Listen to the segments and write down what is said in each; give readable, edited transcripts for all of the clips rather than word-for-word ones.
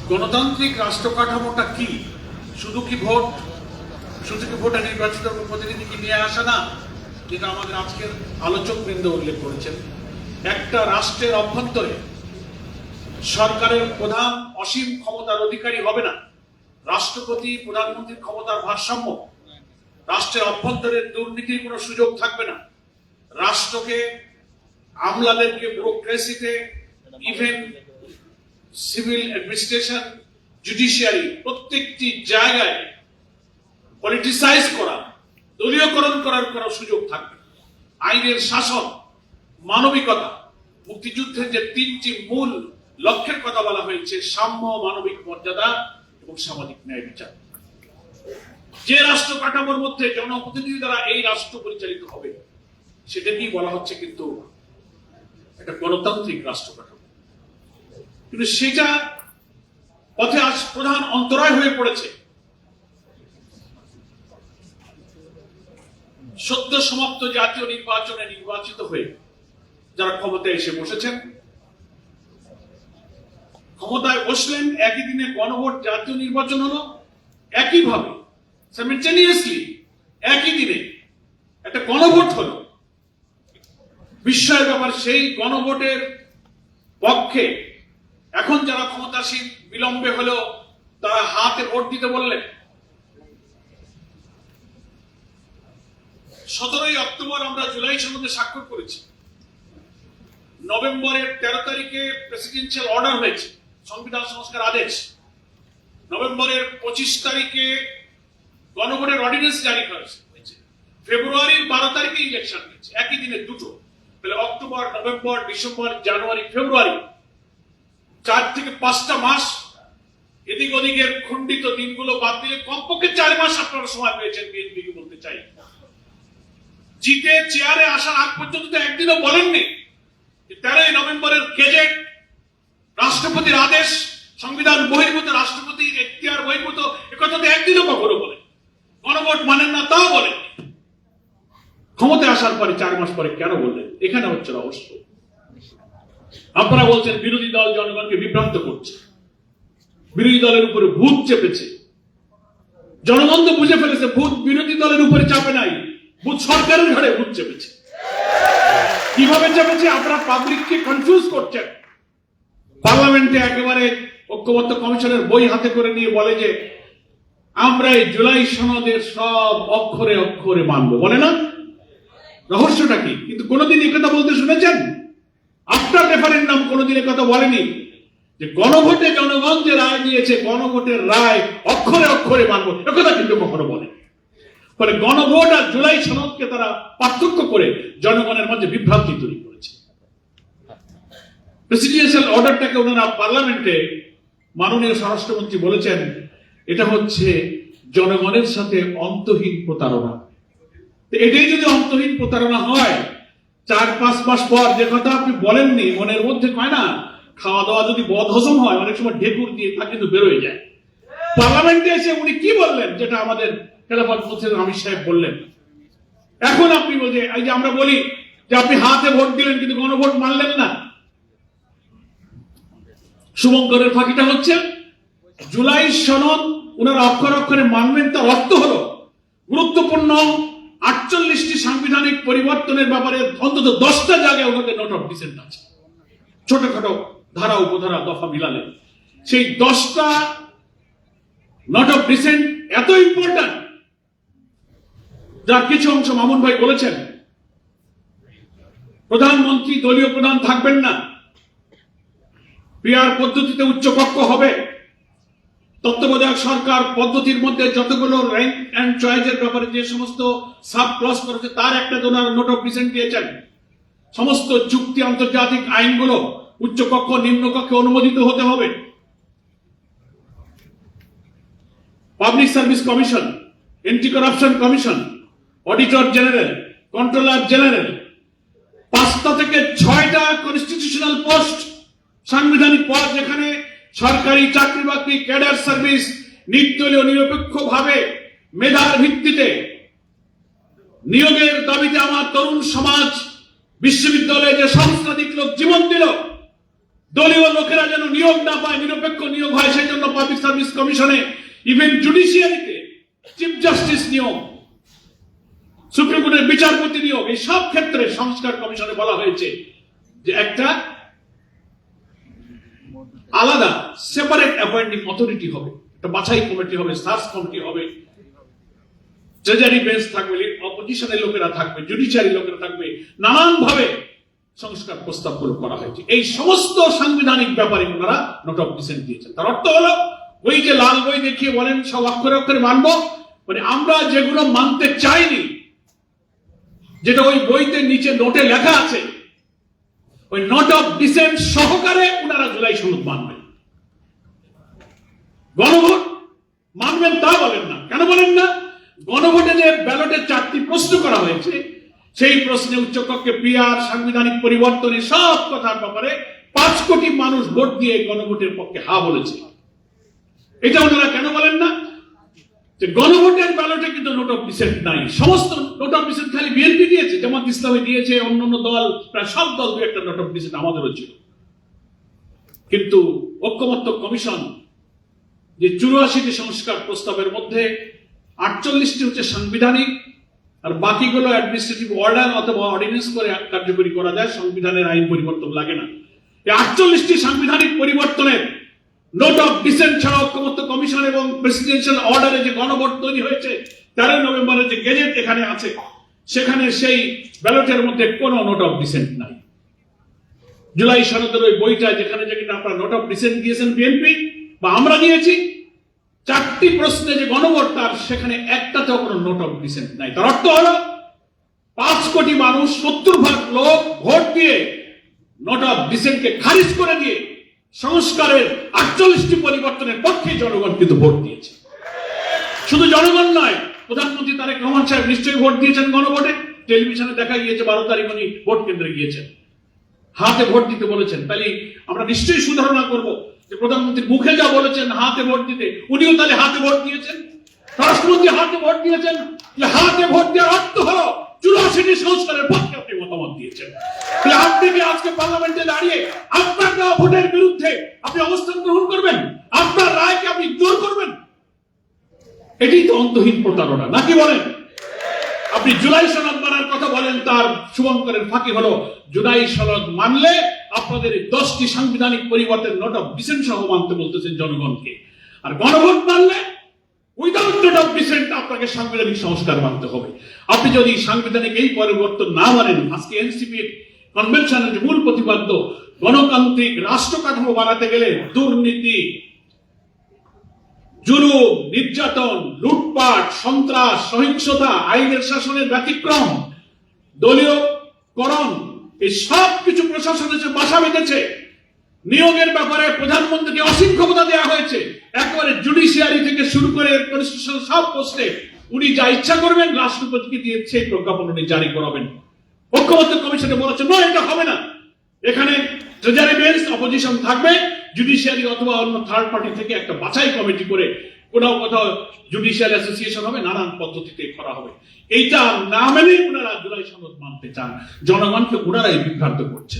গণতান্ত্রিক রাষ্ট্র কাঠামোটা কি? শুধু কি ভোটে নির্বাচিত প্রতিনিধিকে নিয়ে আসা না, যেটা আমাদের আজকের আলোচক বৃন্দ উল্লেখ করেছেন। একটা রাষ্ট্রের অভ্যন্তরে সরকারের প্রধান অসীম ক্ষমতার অধিকারী হবে না। রাষ্ট্রপতি প্রধানমন্ত্রীর ক্ষমতার ভারসাম্য, রাষ্ট্রের অভ্যন্তরের দুর্নীতির কোনো সুযোগ থাকবে না। রাষ্ট্রকে আমলাদেরকে ব্যুরোক্রেসিতে, ইভেন সিভিল অ্যাডমিনিস্ট্রেশন, জুডিশিয়ারি প্রত্যেকটি জায়গায় পলিটিসাইজ করা, দলীয়করণ করার কোনো সুযোগ থাকবে। আইনের শাসন, মানবিকতা, মুক্তিযুদ্ধের যে তিনটি মূল লক্ষ্যের কথা বলা হয়েছে, সাম্য, মানবিক মর্যাদা এবং সামাজিক ন্যায় বিচার। যে রাষ্ট্র কাঠামোর মধ্যে জনপ্রতিনিধি দ্বারা এই রাষ্ট্র পরিচালিত হবে, সেটা নিয়ে বলা হচ্ছে কিন্তু একটা গণতান্ত্রিক রাষ্ট্র কাঠামো। কিন্তু সেটা পথে আজ প্রধান অন্তরায় হয়ে পড়েছে। সদ্য সমাপ্ত জাতীয় নির্বাচনে নির্বাচিত হয়ে যারা ক্ষমতায় এসে বসেছেন, ক্ষমতায় বসলেন, একই দিনে গণভোট, জাতীয় নির্বাচন হলো, একইভাবে সাইমেলটেনিয়াসলি একই দিনে একটা গণভোট হলো। বিস্ময়ের ব্যাপার, সেই গণভোটের পক্ষে এখন যারা ক্ষমতাসীন, বিলম্বে হলেও তারা হাতে ভোট দিতে বললেন। 17ই অক্টোবর আমরা জুলাই সনদে স্বাক্ষর করেছি। নভেম্বরের 13 তারিখে প্রেসিডেন্সিয়াল অর্ডার হয়েছে, সংবিধান সংস্কার আদেশ। নভেম্বরের 25 তারিখে গণভোটের অর্ডিন্যান্স জারি হয়েছে। ফেব্রুয়ারির 12 তারিখে ইলেকশন হয়েছে, একই দিনে দুটো। তাহলে অক্টোবর, নভেম্বর, ডিসেম্বর, জানুয়ারি, ফেব্রুয়ারি, 4 থেকে 5টা মাস। এদিক ওদিকের খণ্ডিত দিনগুলো বাদ দিলে কমপক্ষে 4 মাস আপনারা সময় পেয়েছেন। বিএনপিকে বলতে চাই, জিতে চেয়ারে আসার আগ পর্যন্ত তো একদিনও বলেননি 13ই নভেম্বরের গেজেট, রাষ্ট্রপতির আদেশ, সংবিধান বহির্ভূত, রাষ্ট্রপতির এখতিয়ার বহির্ভূত, একথা তো একদিনও কখনো বলেন। গণভোট মানেন না, তাও বলেন। ক্ষমতায় আসার পরে 4 মাস পরে কেন বললেন? এখানে হচ্ছে রহস্য। আপনারা বলছেন বিরোধী দল জনগণকে বিভ্রান্ত করছে, বিরোধী দলের উপরে ভূত চেপেছে। জনগণ তো বুঝে ফেলেছে ভূত বিরোধী দলের উপরে চাপে নাই, ভূত সরকারের ঘাড়ে ভূত চেপেছে। কিভাবে চেপেছে? আপনারা পাবলিককে কনফিউজ করছেন। পার্লামেন্টে একেবারে ঐক্যবদ্ধ কমিশনের বই হাতে করে নিয়ে বলে যে আমরা এই জুলাই সনদের সব অক্ষরে অক্ষরে মানব, বলে না? রহস্যটা কি? কিন্তু কোনোদিন এই কথা বলতে শুনেছেন? আফটার রেফারেন্ডাম কোনোদিন এই কথা বলেনি যে গণভোটে জনগণ যে রায় দিয়েছে, গণভোটের রায় অক্ষরে অক্ষরে মানব, একথা কিন্তু কখনো বলে। ফলে গণভোট আর জুলাই সনদকে তারা পার্থক্য করে জনগণের মধ্যে বিভ্রান্তি তৈরি করেছে। প্রেসিডেন্সিয়াল অর্ডারটাকে ওনারা পার্লামেন্টে, মাননীয় স্বরাষ্ট্রমন্ত্রী বলেছেন, এটা হচ্ছে জনগণের সাথে অন্তহীন প্রতারণা। এটাই যদি অন্তহীন প্রতারণা হয়, 4-5 মাস পর যে কথা আপনি বলেননি, মনের মধ্যে কয় না, খাওয়া দাওয়া যদি বদহজম হয়, অনেক সময় ঢেকুর দিয়ে তা কিন্তু বেরোয় যায়। পার্লামেন্টে এসে উনি কি বললেন, যেটা আমাদের খেলাফত মসজিদ আমির সাহেব বললেন। এখন আপনি বলছেন, এই যে আমরা বলি যে আপনি হাতে ভোট দিলেন কিন্তু গণভোট মানলেন না। শুভঙ্করের ফাঁকিটা হচ্ছে জুলাই সনদ ওনারা অক্ষর অক্ষরে মানবেন, তার অর্থ হলো গুরুত্বপূর্ণ 48টি সাংবিধানিক পরিবর্তনের ব্যাপারে অন্তত 10টা জায়গায় ওনাদের নোট অফ ডিসেন্ট আছে। ছোটখাটো ধারা উপধারা দফা মিলালে সেই 10টা নোট অফ ডিসেন্ট এত ইম্পর্টেন্ট, যার কিছু অংশ মামুন ভাই বলেছেন। প্রধানমন্ত্রী দলীয় প্রধান থাকবেন না, পিআর পদ্ধতিতে উচ্চকক্ষ হবে। তত্ত্বাবধায়ক সরকার পদ্ধতির মধ্যে যতগুলো র্যাঙ্ক এন্ড চয়েসের ব্যাপারে যে সমস্ত সাব ক্লজ করেছে, তার একটা নোট অফ ডিসেন্ট দিয়েছেন। সমস্ত চুক্তি, আন্তর্জাতিক আইনগুলো উচ্চকক্ষ নিম্নকক্ষে অনুমোদিত হতে হবে। Public service commission, anti corruption commission, auditor general, controller general, 5টা থেকে 6টা কনস্টিটিউশনাল পোস্ট, সাংবিধানিক পদ, যেখানে সরকারি চাকরি বাকরি, ক্যাডার সার্ভিস নির্দলীয় নিরপেক্ষভাবে মেধার ভিত্তিতে নিয়োগের দাবিতে আমার তরুণ সমাজ বিশ্ববিদ্যালয়ে যে সহস্রাধিক লোক জীবন দিল, দলীয় লোকেরা যেন নিয়োগ না পায়, নিরপেক্ষ নিয়োগ হয়, সেই জন্য পাবলিক সার্ভিস কমিশনে ইভেন জুডিশিয়ারিতে চিফ জাস্টিস নিয়োগ, সুপ্রিম কোর্টের বিচারপতি নিয়োগ, এই সব ক্ষেত্রে সংস্কার কমিশনে বলা হয়েছে যে একটা আলাদা সেপারেট অ্যাপয়েন্টিং অথরিটি হবে, একটা বাছাই কমিটি হবে, সার্চ কমিটি হবে, ট্রেজারি বেঞ্চ থাকবে, অপোজিশনের লোকেরা থাকবে, জুডিশিয়ারি লোকেরা থাকবে, নানান ভাবে সংস্কার প্রস্তাবগুলো করা হয়েছে। এই সমস্ত সাংবিধানিক ব্যাপারে ওনারা নোট অফ ডিসেন্ট দিয়েছেন। তার অর্থ হলো ওই যে লাল বই দেখিয়ে বলেন সব অক্ষরে অক্ষরে মানবো, মানে আমরা যেগুলো মানতে চাইনি, যেটা ওই বইতে নিচে নোটে লেখা আছে, ওই নোট অফ ডিসেন্ট সহকারে ওনারা জুলাই সনদ মানবেন। গণভোট মানবেন তা বলেন না। কেন বলেন না? গণভোটে যে ব্যালটে 4টি প্রশ্ন করা হয়েছে, সেই প্রশ্নে উচ্চকক্ষে পিআর, সাংবিধানিক পরিবর্তনের সব কথার ব্যাপারে 5 কোটি মানুষ ভোট দিয়ে গণভোটের পক্ষে হা বলেছে। এটা ওনারা কেন বলেন না? যে গণভোটের ব্যালটে কিন্তু নোট অফ ডিসেন্ট নাই। সমস্ত নোট অফ ডিসেন্ট খালি বিএনপি দিয়েছে, জামাত ইসলামী দিয়েছে, অন্যান্য দল, প্রায় সব দল 2-1টা নোট অফ ডিসেন্ট আমাদেরও ছিল। কিন্তু ঐকমত্য কমিশন যে 84টি সংস্কার প্রস্তাবের মধ্যে 48টি হচ্ছে সাংবিধানিক, আর বাকিগুলো অ্যাডমিনিস্ট্রেটিভ অর্ডার অথবা অর্ডিন্যান্স করে কার্যকরী করা যায়, সংবিধানের আইন পরিবর্তন লাগে না। এই 48টি সাংবিধানিক পরিবর্তনের নোট অফ ডিসেন্ট ছাড়া ঐকমত্য কমিশন এবং প্রেসিডেন্সিয়াল অর্ডারে যে গণভোট তৈরি হয়েছে 13 নভেম্বরের যে গেজেট এখানে আছে, সেখানে সেই ব্যালটের মধ্যে কোনো নোট অফ ডিসেন্ট নাই। জুলাই সনদের ওই বইটা যেখানে যেখানে আপনারা নোট অফ ডিসেন্ট দিয়েছেন বিএনপি বা আমরা দিয়েছি, 4টি প্রশ্নে যে গণভোট তার সেখানে একটাতেও কোনো নোট অফ ডিসেন্ট নাই। তার অর্থ হলো 5 কোটি মানুষ, 70% লোক ভোট দিয়ে নোট অফ ডিসেন্টকে খারিজ করে দিয়ে সংস্কারের 48টি পরিবর্তনের পক্ষে জনগণ কিন্তু ভোট দিয়েছে। শুধু জনগণ নয়, প্রধানমন্ত্রী তারেক রহমান সাহেব নিশ্চয়ই ভোট দিয়েছেন গণভোটে। টেলিভিশনে দেখা গিয়েছে 12 তারিখ উনি ভোট কেন্দ্রে গিয়েছেন, হাতে ভোট দিতে বলেছেন। তাহলে আমরা নিশ্চয়ই সুধারণা করব যে প্রধানমন্ত্রী মুখে যা বলেছেন হাতে ভোট দিতে, উনিও তাহলে হাতে ভোট দিয়েছেন। রাষ্ট্রপতি হাতে ভোট দিয়েছেন। হাতে ভোট দেওয়ার অর্থ হলো 84টি সংস্কারের পক্ষে আপনি মতামত দিয়েছেন। আপনি কি আজকে পার্লামেন্টে দাঁড়িয়ে আপনার দেওয়া ভোটের বিরুদ্ধে আপনি অবস্থান গ্রহণ করবেন? আপনার রায়কে আপনি ইগনোর করবেন? এটাই তো অন্তহীন প্রতারণা, নাকি বলেন? আপনি জুলাই সনদ মানার কথা বলেন, তার শুভঙ্করের ফাঁকি হলো জুলাই সনদ মানলে আপনাদের 10টি সাংবিধানিক পরিবর্তন নোট অফ ডিসেন্ট সহ মানতে বলতেছেন জনগণকে, আর গণভোট মানলে উইদাউট নোট অফ ডিসেন্ট আপনাকে সাংবিধানিক সংস্কার মানতে হবে। আপনি যদি সাংবিধানিক এই পরিবর্তন না মানেন, আজকে এনসিপির কনভেনশনের যে মূল প্রতিপাদ্য গণতান্ত্রিক রাষ্ট্র কাঠামো বানাতে গেলে দুর্নীতি, জুলুম, নির্যাতন, লুটপাট, সন্ত্রাস, সহিংসতা, আইনের শাসনের ব্যতিক্রম, দলীয়করণ, এই সব কিছু প্রশাসনে যে বাসা বেঁধেছে। নিয়োগের ব্যাপারে প্রধানমন্ত্রীকে অসীম ক্ষমতা দেওয়া হয়েছে, একেবারে জুডিশিয়ারি থেকে শুরু করে কনস্টিটিউশনাল সব পোস্টে উনি যা ইচ্ছা করবেন, রাষ্ট্রপতিকে দিয়ে সেই প্রজ্ঞাপন উনি জারি করাবেন। ঐকমত্য কমিশনে বলেছে না, এটা হবে না। এখানে ট্রেজারি বেঞ্চ, অপোজিশন থাকবে, জুডিশিয়ারি অথবা অন্য থার্ড পার্টি থেকে একটা বাছাই কমিটি করে কোথাও কোথাও জুডিশিয়াল অ্যাসোসিয়েশন হবে, নানান পদ্ধতিতে করা হবে। এইটা না মেনে ওনারা জুলাই সনদ মানতে চান, জনগণকে ওনারাই বিভ্রান্ত করছে।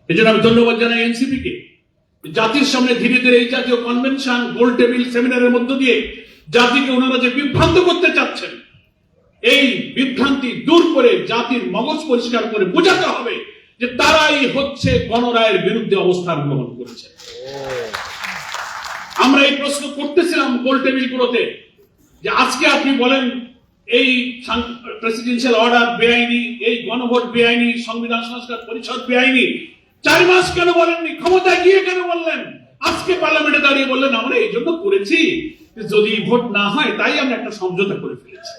এই জন্য আমি ধন্যবাদ জানাই এনসিপি কে। জাতির সামনে ধীরে ধীরে এই জাতীয় কনভেনশন, গোল টেবিল, সেমিনারের মধ্য দিয়ে জাতিকে ওনারা যে বিভ্রান্ত করতে চাচ্ছেন, এই বিভ্রান্তি দূর করে জাতির মগজ পরিষ্কার করে বোঝাতে হবে যে তারাই হচ্ছে গণরায়ের বিরুদ্ধে অবস্থান গ্রহণ করেছে। আমরা এই প্রশ্ন করতেছিলাম গোল টেবিল গুলোতে যে আজকে আপনি বলেন এই প্রেসিডেন্সিয়াল অর্ডার বেআইনি, এই গণভোট বেআইনি, সংবিধান সংস্কার পরিষদ বেআইনি, 4 মাস কেন বলেননি? ক্ষমতায় গিয়ে কেন বললেন? আজকে পার্লামেন্টে দাঁড়িয়ে বললেন আমরা এই জন্য করেছি, যদি ভোট না হয় তাই আমরা একটা সমঝোতা করে ফেলেছি।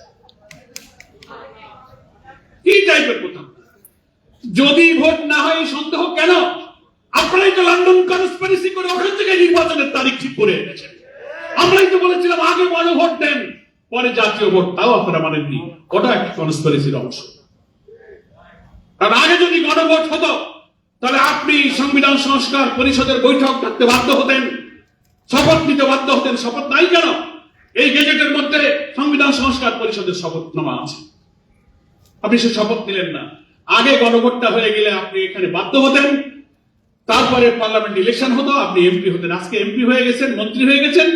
কি টাইপের কথা? যদি ভোট না হয় সন্দেহ কেন? আপনারাই তো লন্ডন কনস্পিরেসি করে ওখান থেকে নির্বাচনের তারিখ ঠিক করে এনেছেন। আমরাই তো বলেছিলাম আগে গণভোট দেন, পরে জাতীয় ভোট, তাও আপনারা মানেননি। ওটা একটা কনস্পিরেসির অংশ। কারণ আগে যদি গণভোট হতো তাহলে আপনি সংবিধান সংস্কার পরিষদের বৈঠক ডাকতে বাধ্য হতেন, শপথ নিতে বাধ্য হতেন। শপথ নাই কেন? এই গেজেটের মধ্যে সংবিধান সংস্কার পরিষদের শপথনামা আছে। আপনি সে শপথ নিলেন না। আগে গণভোটটা হয়ে গেলে আপনি এখানে বাধ্য হতেন তারপরে পার্লামেন্ট ইলেকশন হতো, আপনি এমপি হতেন। আজকে এমপি হয়ে গেছেন, মন্ত্রী হয়ে গেছেন,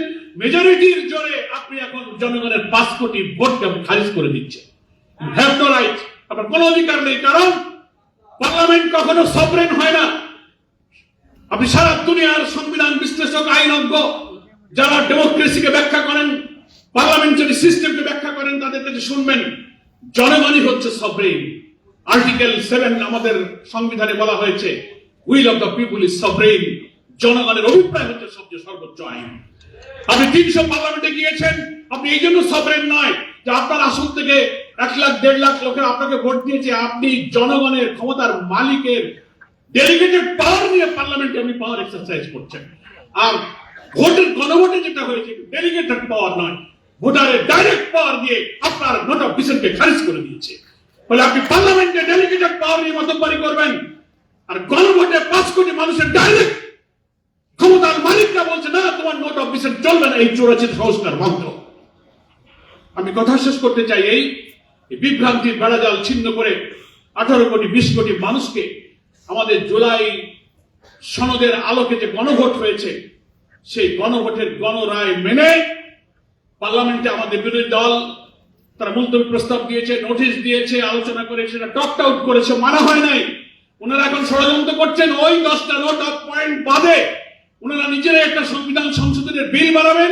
মেজরিটির জোরে আপনি এখন জনগণের 5 কোটি ভোটকে খারিজ করে দিচ্ছেন। ইউ হ্যাভ নো রাইট, আপনার কোনো অধিকার নেই, কারণ পার্লামেন্ট কখনো সভরেন হয় না। আপনি সারা দুনিয়ার সংবিধান বিশ্লেষক, আইনজ্ঞ যারা ডেমোক্রেসিকে ব্যাখ্যা করেন, পার্লামেন্টারি সিস্টেমকে ব্যাখ্যা করেন, তাদের কাছে শুনবেন জনগণই হচ্ছে সভরেন। আর্টিকেল 7 আমাদের সংবিধানে বলা হয়েছে, will of the people is sovereign. জনগণের অভিপ্রায় হচ্ছে সবচেয়ে সর্বোচ্চ আইন। আপনি 300 পার্লামেন্টে গিয়েছেন, আপনি এই জন্য সভরেন নয় যে আপনার আসন থেকে 1 লাখ 1.5 লাখ লোকের আপনাকে ভোট দিয়েছে। আপনি জনগণের ক্ষমতার মালিকের ডেলিগেটেড পাওয়ার নিয়ে পার্লামেন্টে আপনি পাওয়ার এক্সারসাইজ করছেন। আর ভোটের গণভোটে যেটা হয়েছে ডেলিগেটেড পাওয়ার নয়, ভোটারের ডাইরেক্ট পাওয়ার দিয়ে আপনার নোট অফ ডিসেন্টকে খারিজ করে দিয়েছে। বলে আপনি পার্লামেন্টে ডেলিগেটেড পাওয়ার নিয়ে মতবাড়ি করবেন, আর গণভোটে 5 কোটি মানুষের ডাইরেক্ট ক্ষমতার মালিকরা বলছে না, তোমার নোট অফ ডিসেন্ট চলবে না, এই চোরাচিত সংস্কার বন্ধ। আমি কথা শেষ করতে চাই, এই বিভ্রান্তির বেড়াজাল ছিন্ন করে 18 কোটি 20 কোটি মানুষকে আমাদের জুলাই সনদের আলোকে যে গণভোট হয়েছে, সেই গণভোটের গণরায় মেনে পার্লামেন্টে আমাদের বিরোধী দল তারা মুলতবি প্রস্তাব দিয়েছে, নোটিশ দিয়েছে, আলোচনা করে সেটা টকড আউট করেছে, মানা হয় নাই। ওনারা এখন ষড়যন্ত্র করছেন, ওই 10টা নোট অফ পয়েন্ট বাদে ওনারা নিজেরাই একটা সংবিধান সংশোধনের বিল বানাবেন।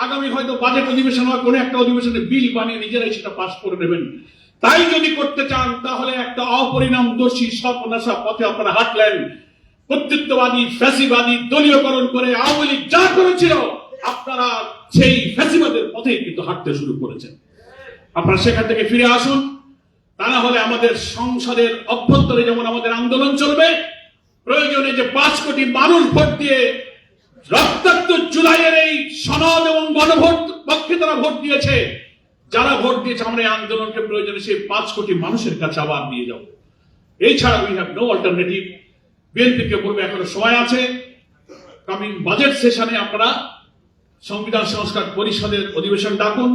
আগামী হয়তো বাজেট অধিবেশন বা কোনো একটা অধিবেশনে বিল বানিয়ে নিজেরাই সেটা পাস করে নেবেন। তাই যদি করতে চান, তাহলে একটা অপরিণামদর্শী সর্বনাশা পথে আপনারা হাঁটলেন। কর্তৃত্ববাদী, ফ্যাসিবাদী দলীয়করণ করে আওয়ামী লীগ যা করেছিল, আপনারা সেই ফ্যাসিবাদের পথেই কিন্তু হাঁটতে শুরু করেছেন। আপনারা সেখান থেকে ফিরে আসুন, তা না হলে আমাদের সংসদের অভ্যন্তরে যেমন আমাদের আন্দোলন চলবে, প্রয়োজনে যে 5 কোটি মানুষ ভোট দিয়ে রক্তাক্ত জুলাইয়ের এই সনদ এবং গণভোট পক্ষে তারা ভোট দিয়েছে, যারা ভোট দিয়েছে, আমরা এই আন্দোলনকে প্রয়োজনে সেই 5 কোটি মানুষের কাছে আবার নিয়ে যাব। এই ছাড়া উই হ্যাভ নো অল্টারনেটিভ। বিএনপিকে বলবে এখনো সময় আছে, কামিং বাজেট সেশনে আপনারা সংবিধান সংস্কার পরিষদের অধিবেশন ডাকুন।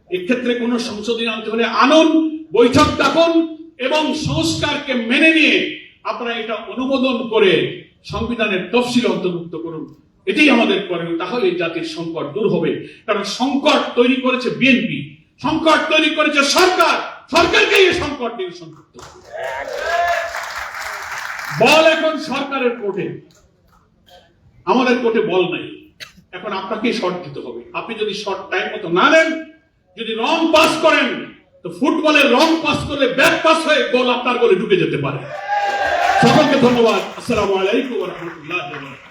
এক্ষেত্রে কোন সংশোধনী আনতে হলে আনুন, বৈঠক ডাকুন এবং সংস্কারকে মেনে নিয়ে আপনারা এটা অনুমোদন করে সংবিধানের তফসিল অন্তর্ভুক্ত করুন। এটাই আমাদের করণীয়, তাহলে এই জাতির সংকট দূর হবে। কারণ সংকট তৈরি করেছে বিএনপি, সংকট তৈরি করেছে সরকার, সরকারকে এই সংকট নিরসন করতে হবে। বল এখন সরকারের কোর্টে, আমাদের কোর্টে বল নাই। এখন আপনাকেই শর্ট দিতে হবে। আপনি যদি শর্ট টাইম মতো না নেন, যদি রং পাস করেন, তো ফুটবলের রং পাস করলে ব্যাক পাস হয়ে গোল আপনার গোলে ঢুকে যেতে পারে। সকলকে ধন্যবাদ। আসসালামু আলাইকুম ওয়া রাহমাতুল্লাহি ওয়া বারাকাতুহু।